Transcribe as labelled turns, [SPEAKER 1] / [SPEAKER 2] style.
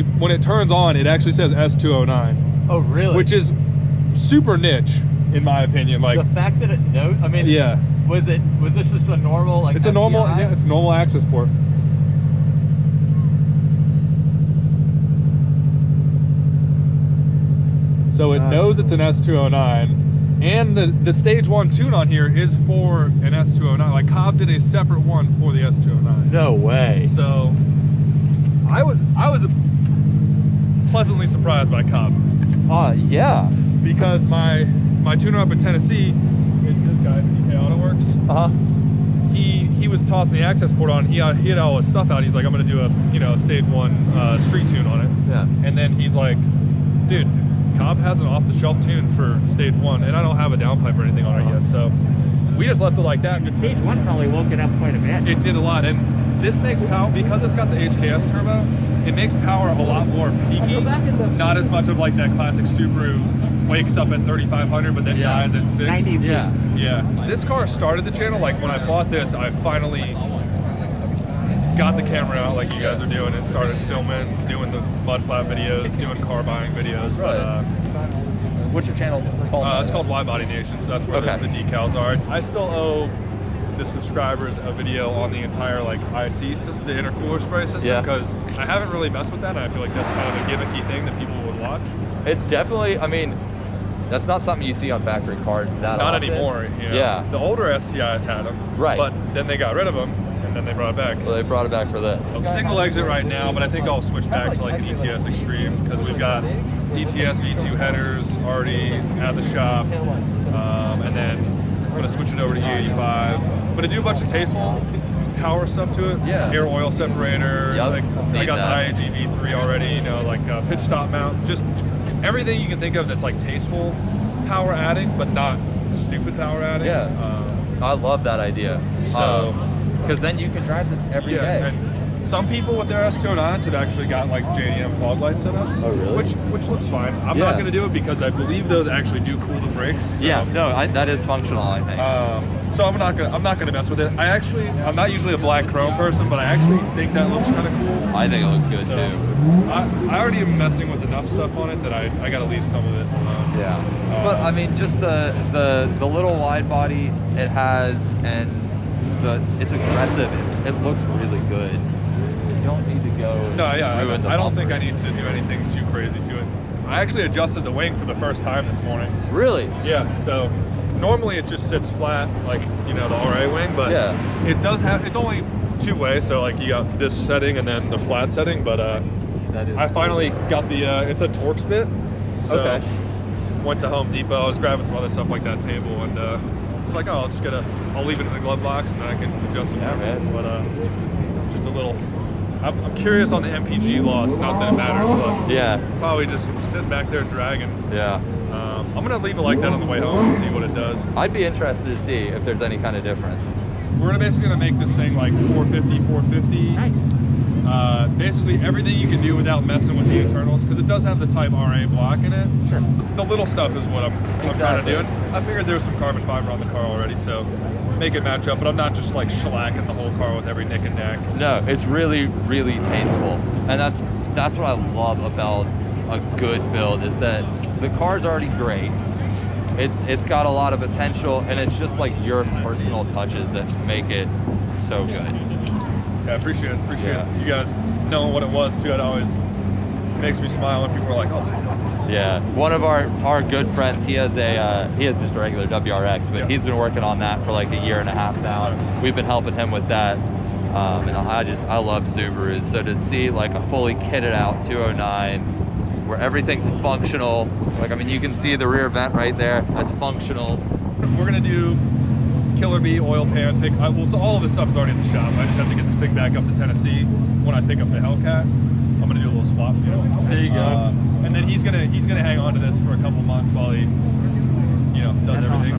[SPEAKER 1] when it turns on, it actually says S209.
[SPEAKER 2] Oh, really?
[SPEAKER 1] Which is super niche, in my opinion. Like
[SPEAKER 2] the fact that it knows. I mean,
[SPEAKER 1] yeah.
[SPEAKER 2] Was this just a normal like?
[SPEAKER 1] It's a normal. Yeah, it's a normal access port. So it knows it's an S209, and the stage 1 tune on here is for an S209. Like Cobb did a separate one for the S209.
[SPEAKER 2] No way.
[SPEAKER 1] So I was pleasantly surprised by Cobb.
[SPEAKER 2] Yeah.
[SPEAKER 1] Because my tuner up in Tennessee is this guy, TK Auto Works. He was tossing the access port on. He had all his stuff out. He's like, I'm gonna do a stage 1 street tune on it.
[SPEAKER 2] Yeah.
[SPEAKER 1] And then he's like, dude, Cobb has an off-the-shelf tune for stage 1, and I don't have a downpipe or anything on it yet. So we just left it like that.
[SPEAKER 3] The stage 1 probably woke it up quite a bit.
[SPEAKER 1] It did a lot, and this makes power, because it's got the HKS turbo, it makes power a lot more peaky. Not as much of like that classic Subaru wakes up at 3,500 but then dies at 6.
[SPEAKER 3] 90.
[SPEAKER 1] Yeah. This car started the channel. Like when I bought this, I finally got the camera out like you guys are doing and started filming, doing the mud flap videos, doing car buying videos. But
[SPEAKER 2] what's your channel called?
[SPEAKER 1] it's called WIDEBODY Nation, so that's where the decals are. I still owe the subscribers a video on the entire like IC system, the intercooler spray system, because I haven't really messed with that, and I feel like that's kind of a gimmicky thing that people would watch.
[SPEAKER 2] It's definitely, I mean, that's not something you see on factory cars that
[SPEAKER 1] Not
[SPEAKER 2] often.
[SPEAKER 1] anymore, you know?
[SPEAKER 2] Yeah.
[SPEAKER 1] The older STIs had them, but then they got rid of them, and then they brought it back.
[SPEAKER 2] Well, they brought it back for this.
[SPEAKER 1] I'm single exit right now, but I think I'll switch back to like an ETS Extreme, because we've got ETS V2 headers already at the shop, and then I'm gonna switch it over to E85. I'm gonna do a bunch of tasteful power stuff to it. Yeah. Air oil separator. Like I got the IAG V3 already. You know, like pitch stop mount. Just everything you can think of that's like tasteful power adding, but not stupid power adding.
[SPEAKER 2] Yeah. I love that idea.
[SPEAKER 1] So,
[SPEAKER 2] because then you can drive this every day.
[SPEAKER 1] And some people with their S209s have actually got like JDM fog light setups.
[SPEAKER 2] Oh, really?
[SPEAKER 1] Which looks fine. I'm not going to do it because I believe those actually do cool the brakes. So.
[SPEAKER 2] Yeah. No, that is functional, I think.
[SPEAKER 1] So I'm not gonna mess with it. I'm not usually a black chrome person, but I actually think that looks kind of cool.
[SPEAKER 2] I think it looks good too.
[SPEAKER 1] I already am messing with enough stuff on it that I gotta leave some of it.
[SPEAKER 2] But I mean, just the little wide body it has, and it's aggressive. It looks really good. You don't need to go.
[SPEAKER 1] No, yeah, I don't think I need to do anything too crazy to it. I actually adjusted the wing for the first time this morning.
[SPEAKER 2] Really?
[SPEAKER 1] Yeah. So normally it just sits flat, like the RA wing, but it does have. It's only two-way, so like you got this setting and then the flat setting. But I finally got the. It's a Torx bit. So went to Home Depot. I was grabbing some other stuff like that table, and it's like, oh, I'll leave it in the glove box, and then I can adjust it. But just a little. I'm curious on the MPG loss. Not that it matters, but probably just sitting back there dragging. Yeah. I'm gonna leave it like that on the way home and see what it does.
[SPEAKER 2] I'd be interested to see if there's any kind of difference.
[SPEAKER 1] We're basically gonna make this thing like 450. Nice. Basically everything you can do without messing with the internals, because it does have the Type RA block in it. Sure. The little stuff is what I'm trying to do. And I figured there's some carbon fiber on the car already, so make it match up. But I'm not just like shellacking the whole car with every nick and neck. No, it's really, really tasteful, and that's what I love about a good build, is that the car's already great. It's got a lot of potential, and it's just like your personal touches that make it so good. Yeah, I appreciate it. You guys knowing what it was too, it always makes me smile when people are like, oh.
[SPEAKER 2] Yeah, one of our good friends, he has just a regular WRX, but he's been working on that for like a year and a half now. We've been helping him with that, and I love Subarus. So to see like a fully kitted out 209 where everything's functional, like I mean you can see the rear vent right there, that's functional.
[SPEAKER 1] We're gonna do Killer Bee oil pan pick. So all of this stuff is already in the shop. I just have to get this thing back up to Tennessee when I pick up the Hellcat. I'm gonna do a little swap.
[SPEAKER 2] There you go.
[SPEAKER 1] And then he's gonna hang on to this for a couple months while he, does everything.